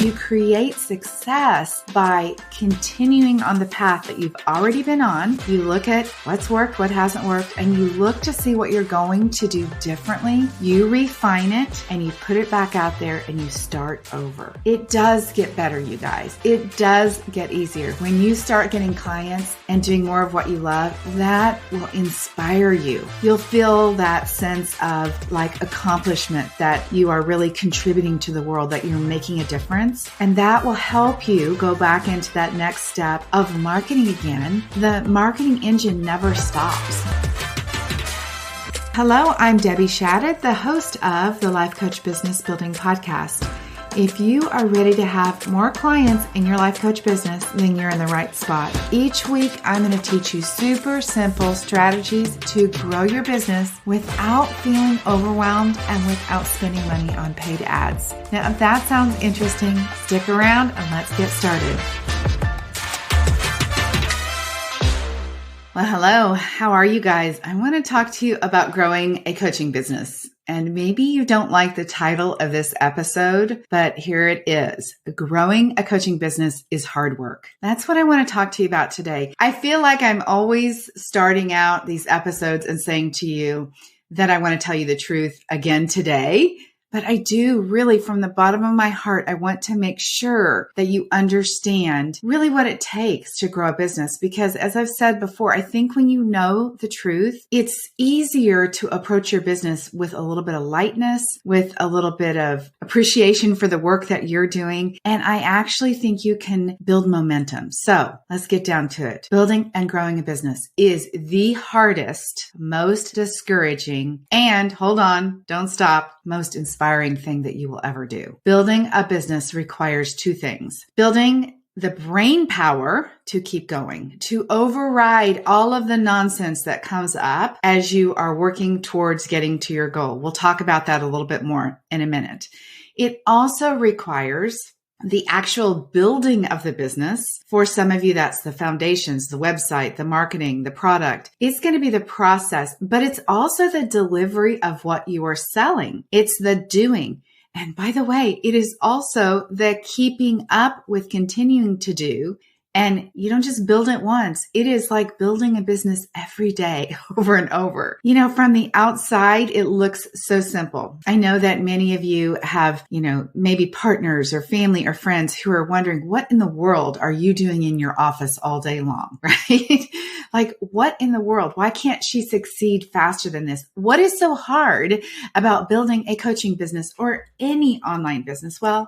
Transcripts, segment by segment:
you create success by continuing on the path that you've already been on. You look at what's worked, what hasn't worked, and you look to see what you're going to do differently. You refine it and you put it back out there and you start over. It does get better, you guys. It does get easier. When you start getting clients and doing more of what you love, that will inspire you. You'll feel that sense of like accomplishment that you are really contributing to the world, that you're making a difference. And that will help you go back into that next step of marketing again. The marketing engine never stops. Hello, I'm Debbie Shadid, the host of the Life Coach Business Building Podcast. If you are ready to have more clients in your life coach business, then you're in the right spot. Each week, I'm going to teach you super simple strategies to grow your business without feeling overwhelmed and without spending money on paid ads. Now, if that sounds interesting, stick around and let's get started. Well, hello. How are you guys? I want to talk to you about growing a coaching business. And maybe you don't like the title of this episode, but here it is. Growing a coaching business is hard work. That's what I want to talk to you about today. I feel like I'm always starting out these episodes and saying to you that I want to tell you the truth again today. But I do really, from the bottom of my heart, I want to make sure that you understand really what it takes to grow a business. Because as I've said before, I think when you know the truth, it's easier to approach your business with a little bit of lightness, with a little bit of appreciation for the work that you're doing. And I actually think you can build momentum. So let's get down to it. Building and growing a business is the hardest, most discouraging, and hold on, don't stop, most inspiring thing that you will ever do. Building a business requires two things. Building the brain power to keep going, to override all of the nonsense that comes up as you are working towards getting to your goal. We'll talk about that a little bit more in a minute. It also requires the actual building of the business. For some of you, that's the foundations, the website, the marketing, the product. It's going to be the process, but it's also the delivery of what you are selling. It's the doing. And by the way, it is also the keeping up with continuing to do. And you don't just build it once. It is like building a business every day over and over. You know, from the outside, it looks so simple. I know that many of you have, maybe partners or family or friends who are wondering, what in the world are you doing in your office all day long, right? Like, what in the world? Why can't she succeed faster than this? What is so hard about building a coaching business or any online business? Well,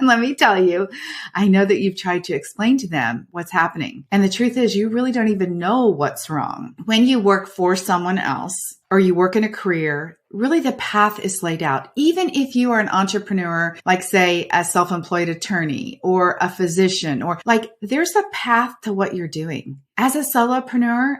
let me tell you, I know that you've tried to explain to them what's happening. And the truth is, you really don't even know what's wrong. When you work for someone else or you work in a career, really the path is laid out. Even if you are an entrepreneur, like say a self-employed attorney or a physician, or like there's a path to what you're doing. As a solopreneur,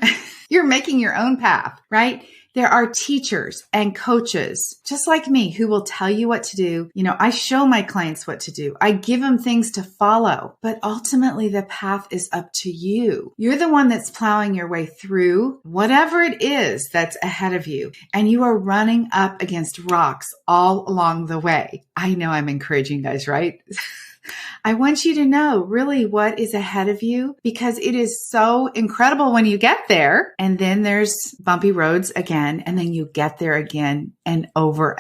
you're making your own path, right? There are teachers and coaches just like me who will tell you what to do. I show my clients what to do. I give them things to follow, but ultimately the path is up to you. You're the one that's plowing your way through whatever it is that's ahead of you. And you are running up against rocks all along the way. I know I'm encouraging you guys, right? I want you to know really what is ahead of you, because it is so incredible when you get there, and then there's bumpy roads again, and then you get there again and over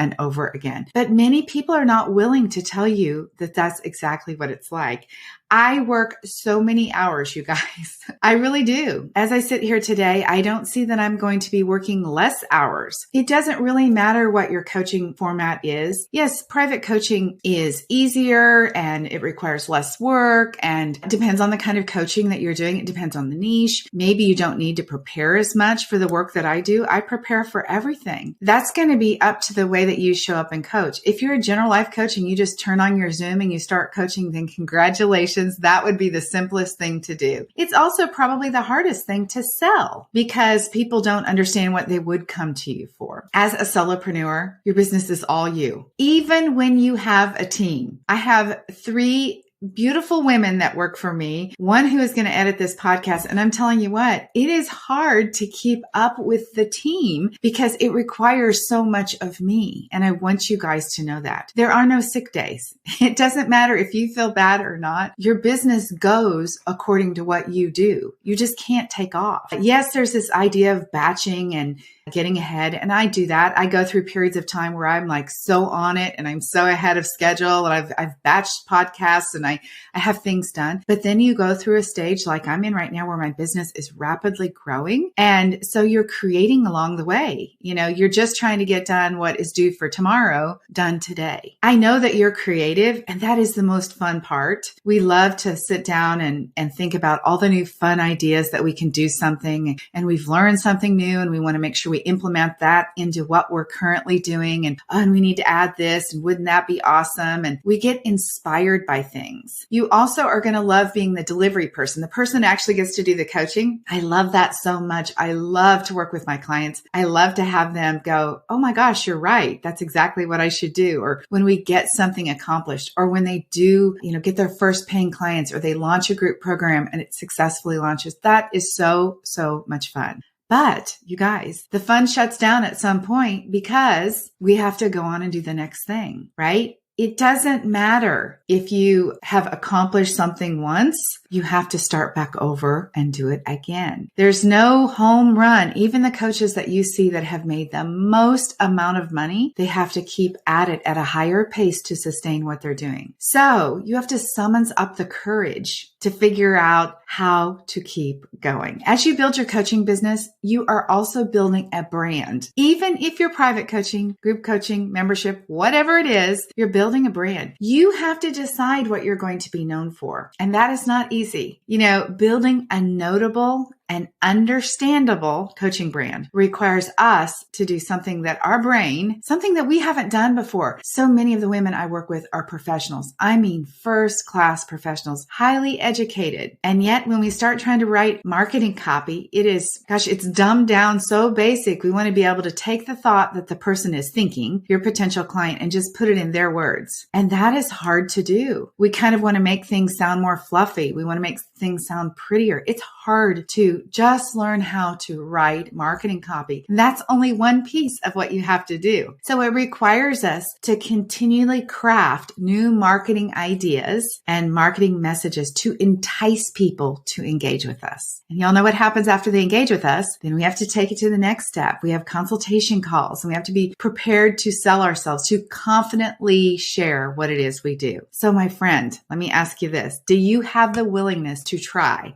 again. But many people are not willing to tell you that that's exactly what it's like. I work so many hours, you guys. I really do. As I sit here today, I don't see that I'm going to be working less hours. It doesn't really matter what your coaching format is. Yes, private coaching is easier and it requires less work, and it depends on the kind of coaching that you're doing. It depends on the niche. Maybe you don't need to prepare as much for the work that I do. I prepare for everything. That's going to be up to the way that you show up and coach. If you're a general life coach and you just turn on your Zoom and you start coaching, then congratulations. That would be the simplest thing to do. It's also probably the hardest thing to sell because people don't understand what they would come to you for. As a solopreneur, your business is all you. Even when you have a team. I have 3 beautiful women that work for me, one who is going to edit this podcast. And I'm telling you what, it is hard to keep up with the team because it requires so much of me. And I want you guys to know that there are no sick days. It doesn't matter if you feel bad or not. Your business goes according to what you do. You just can't take off. Yes, there's this idea of batching and getting ahead. And I do that. I go through periods of time where I'm like so on it and I'm so ahead of schedule and I've batched podcasts and I have things done. But then you go through a stage like I'm in right now where my business is rapidly growing. And so you're creating along the way. You're just trying to get done what is due for tomorrow, done today. I know that you're creative and that is the most fun part. We love to sit down and think about all the new fun ideas that we can do something and we've learned something new and we want to make sure we implement that into what we're currently doing and we need to add this and wouldn't that be awesome? And we get inspired by things. You also are going to love being the delivery person, the person that actually gets to do the coaching. I love that so much. I love to work with my clients. I love to have them go, oh my gosh, you're right. That's exactly what I should do. Or when we get something accomplished or when they do, get their first paying clients or they launch a group program and it successfully launches. That is so, so much fun. But you guys, the fun shuts down at some point because we have to go on and do the next thing, right? It doesn't matter if you have accomplished something once, you have to start back over and do it again. There's no home run. Even the coaches that you see that have made the most amount of money, they have to keep at it at a higher pace to sustain what they're doing. So you have to summon up the courage to figure out how to keep going. As you build your coaching business, you are also building a brand. Even if you're private coaching, group coaching, membership, whatever it is, you're building a brand. You have to decide what you're going to be known for. And that is not easy. Building a notable and understandable coaching brand requires us to do something that our brain, something that we haven't done before. So many of the women I work with are professionals. I mean, first-class professionals, highly educated. And yet when we start trying to write marketing copy, it's dumbed down so basic. We want to be able to take the thought that the person is thinking, your potential client, and just put it in their words. And that is hard to do. We kind of want to make things sound more fluffy. We want to make things sound prettier. It's hard to just learn how to write marketing copy. And that's only one piece of what you have to do. So it requires us to continually craft new marketing ideas and marketing messages to entice people to engage with us. And y'all know what happens after they engage with us. Then we have to take it to the next step. We have consultation calls and we have to be prepared to sell ourselves, to confidently share what it is we do. So my friend, let me ask you this. Do you have the willingness to try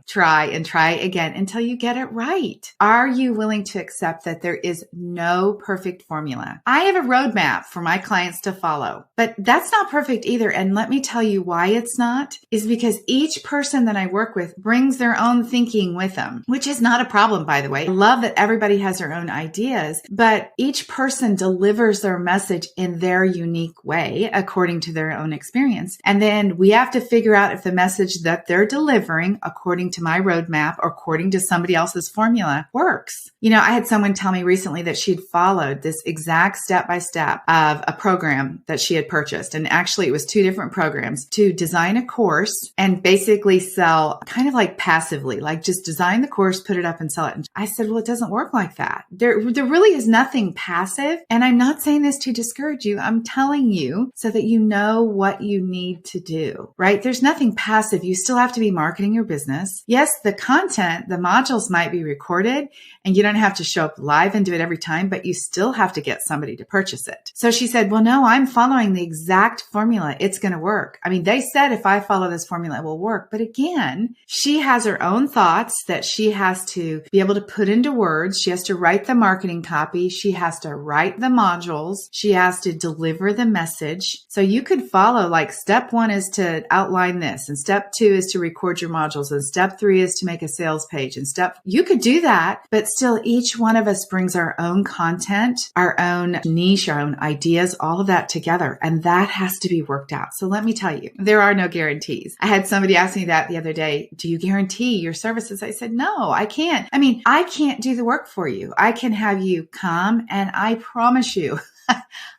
again until you get it right? Are you willing to accept that there is no perfect formula? I have a roadmap for my clients to follow, but that's not perfect either. And let me tell you why it's not, is because each person that I work with brings their own thinking with them, which is not a problem, by the way. I love that everybody has their own ideas, but each person delivers their message in their unique way according to their own experience. And then we have to figure out if the message that they're delivering according to my roadmap or according to somebody else's formula works. I had someone tell me recently that she'd followed this exact step-by-step of a program that she had purchased. And actually it was 2 different programs to design a course and basically sell kind of like passively, like just design the course, put it up and sell it. And I said, well, it doesn't work like that. There really is nothing passive. And I'm not saying this to discourage you. I'm telling you so that you know what you need to do, right? There's nothing passive. You still have to be marketing your business. Yes, the content, the modules might be recorded and you don't have to show up live and do it every time, but you still have to get somebody to purchase it. So she said, well, no, I'm following the exact formula. It's going to work. I mean, they said if I follow this formula, it will work. But again, she has her own thoughts that she has to be able to put into words. She has to write the marketing copy. She has to write the modules. She has to deliver the message. So you could follow, like, step 1 is to outline this, and step 2 is to record your modules, and step 3 is to make a sales page, and you could do that, but still each one of us brings our own content, our own niche, our own ideas, all of that together. And that has to be worked out. So let me tell you, there are no guarantees. I had somebody ask me that the other day. Do you guarantee your services? I said, no, I can't. I mean, I can't do the work for you. I can have you come and I promise you,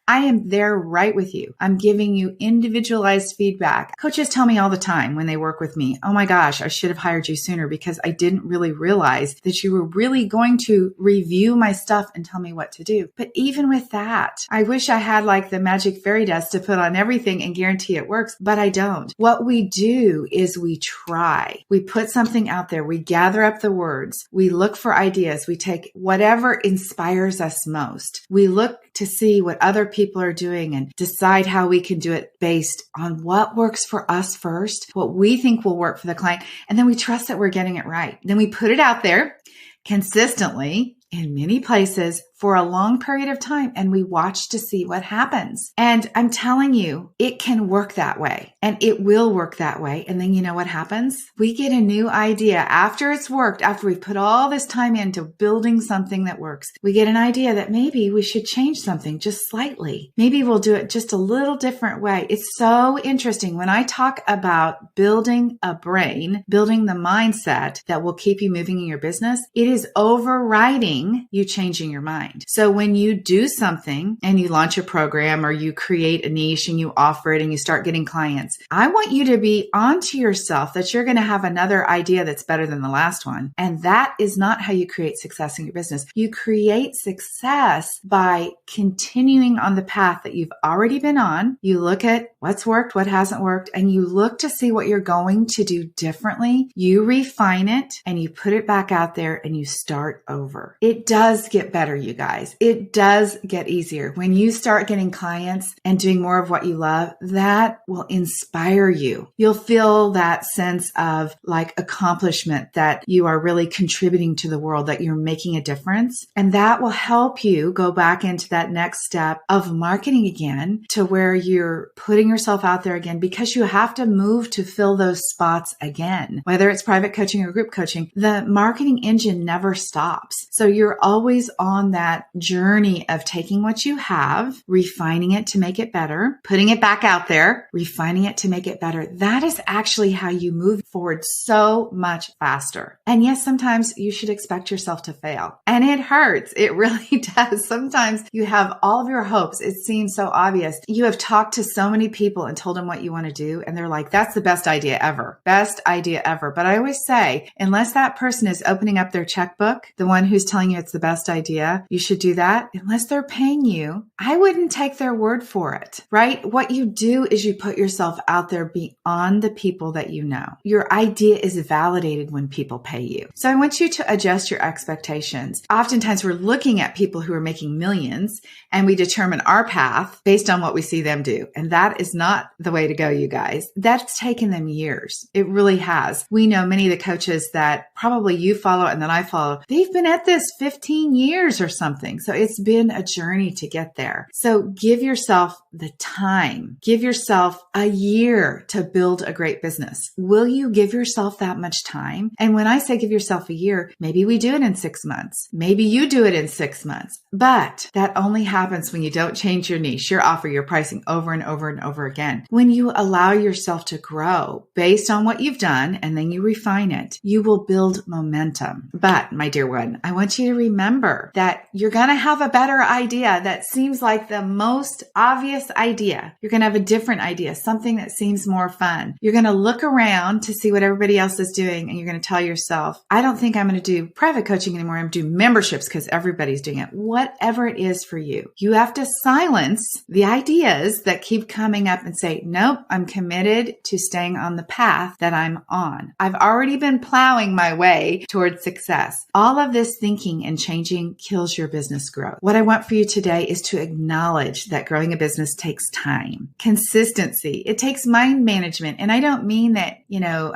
I am there right with you. I'm giving you individualized feedback. Coaches tell me all the time when they work with me, oh my gosh, I should have hired you sooner because I didn't really realize that you were really going to review my stuff and tell me what to do. But even with that, I wish I had like the magic fairy dust to put on everything and guarantee it works, but I don't. What we do is we try. We put something out there. We gather up the words. We look for ideas. We take whatever inspires us most. We look to see what other people are doing and decide how we can do it based on what works for us first, what we think will work for the client. And then we trust that we're getting it right. Then we put it out there consistently in many places for a long period of time, and we watch to see what happens. And I'm telling you, it can work that way, and it will work that way. And then you know what happens? We get a new idea after it's worked, after we've put all this time into building something that works. We get an idea that maybe we should change something just slightly. Maybe we'll do it just a little different way. It's so interesting. When I talk about building a brain, building the mindset that will keep you moving in your business, it is overriding you changing your mind. So when you do something and you launch a program or you create a niche and you offer it and you start getting clients, I want you to be onto yourself that you're going to have another idea that's better than the last one. And that is not how you create success in your business. You create success by continuing on the path that you've already been on. You look at what's worked, what hasn't worked, and you look to see what you're going to do differently. You refine it and you put it back out there and you start over. It does get better, you guys. It does get easier. When you start getting clients and doing more of what you love, that will inspire you. You'll feel that sense of like accomplishment that you are really contributing to the world, that you're making a difference. And that will help you go back into that next step of marketing again to where you're putting yourself out there again, because you have to move to fill those spots again. Whether it's private coaching or group coaching, the marketing engine never stops. So you're always on that journey of taking what you have, refining it to make it better, putting it back out there, refining it to make it better. That is actually how you move forward so much faster. And yes, sometimes you should expect yourself to fail. And it hurts. It really does. Sometimes you have all of your hopes. It seems so obvious. You have talked to so many people and told them what you want to do, and they're like, that's the best idea ever. Best idea ever. But I always say, unless that person is opening up their checkbook, the one who's telling you it's the best idea, you should do that. Unless they're paying you, I wouldn't take their word for it, right? What you do is you put yourself out there beyond the people that you know. Your idea is validated when people pay you. So I want you to adjust your expectations. Oftentimes we're looking at people who are making millions and we determine our path based on what we see them do. And that is not the way to go, you guys. That's taken them years. It really has. We know many of the coaches that probably you follow and that I follow, they've been at this 15 years or something. So it's been a journey to get there. So give yourself the time. Give yourself a year to build a great business. Will you give yourself that much time? And when I say give yourself a year, maybe we do it in 6 months. Maybe you do it in 6 months. But that only happens when you don't change your niche, your offer, your pricing over and over and over again. When you allow yourself to grow based on what you've done and then you refine it, you will build momentum. But my dear one, I want you to remember that you're going to have a better idea that seems like the most obvious idea. You're going to have a different idea, something that seems more fun. You're going to look around to see what everybody else is doing, and you're going to tell yourself, I don't think I'm going to do private coaching anymore. I'm going to do memberships because everybody's doing it. Whatever it is for you, you have to silence the ideas that keep coming up and say, nope, I'm committed to staying on the path that I'm on. I've already been plowing my way towards success. All of this thinking and changing kills your business growth. What I want for you today is to acknowledge that growing a business takes time, consistency. It takes mind management. And I don't mean that,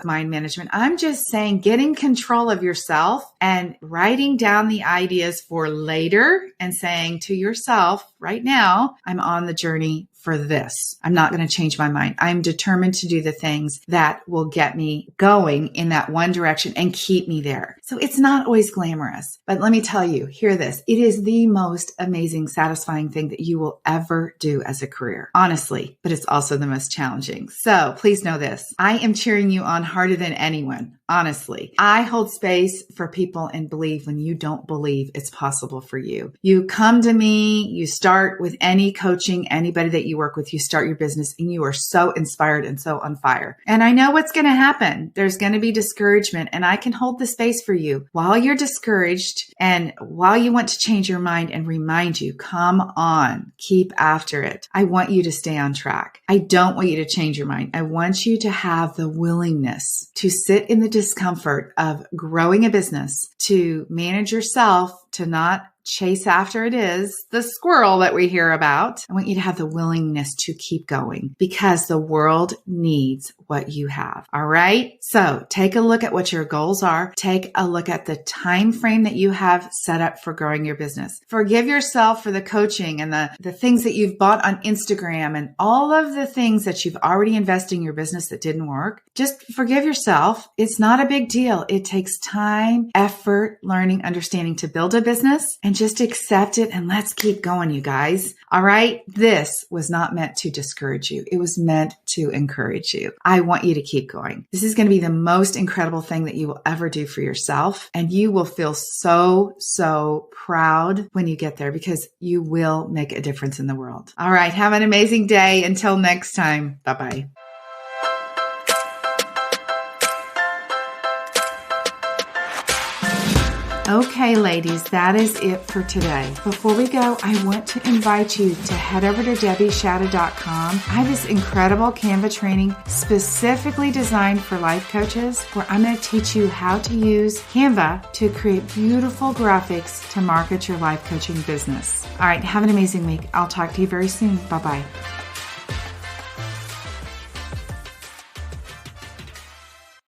mind management. I'm just saying getting control of yourself and writing down the ideas for later and saying to yourself, right now, I'm on the journey for this. I'm not going to change my mind. I'm determined to do the things that will get me going in that one direction and keep me there. So it's not always glamorous, but let me tell you, hear this. It is the most amazing, satisfying thing that you will ever do as a career, honestly, but it's also the most challenging. So please know this. I am cheering you on harder than anyone Honestly, I hold space for people and believe when you don't believe it's possible for you. You come to me, you start with any coaching, anybody that you work with, you start your business and you are so inspired and so on fire. And I know what's going to happen. There's going to be discouragement, and I can hold the space for you while you're discouraged and while you want to change your mind and remind you, come on, keep after it. I want you to stay on track. I don't want you to change your mind. I want you to have the willingness to sit in the discomfort of growing a business, to manage yourself, to not chase after it is the squirrel that we hear about. I want you to have the willingness to keep going because the world needs what you have. All right. So take a look at what your goals are. Take a look at the time frame that you have set up for growing your business. Forgive yourself for the coaching and the things that you've bought on Instagram and all of the things that you've already invested in your business that didn't work. Just forgive yourself. It's not a big deal. It takes time, effort, learning, understanding to build a business, and just accept it and let's keep going, you guys. All right. This was not meant to discourage you. It was meant to encourage you. I want you to keep going. This is going to be the most incredible thing that you will ever do for yourself. And you will feel so proud when you get there because you will make a difference in the world. All right. Have an amazing day. Until next time. Bye-bye. Okay, ladies, that is it for today. Before we go, I want to invite you to head over to DebbieShadow.com. I have this incredible Canva training specifically designed for life coaches where I'm going to teach you how to use Canva to create beautiful graphics to market your life coaching business. All right, have an amazing week. I'll talk to you very soon. Bye-bye.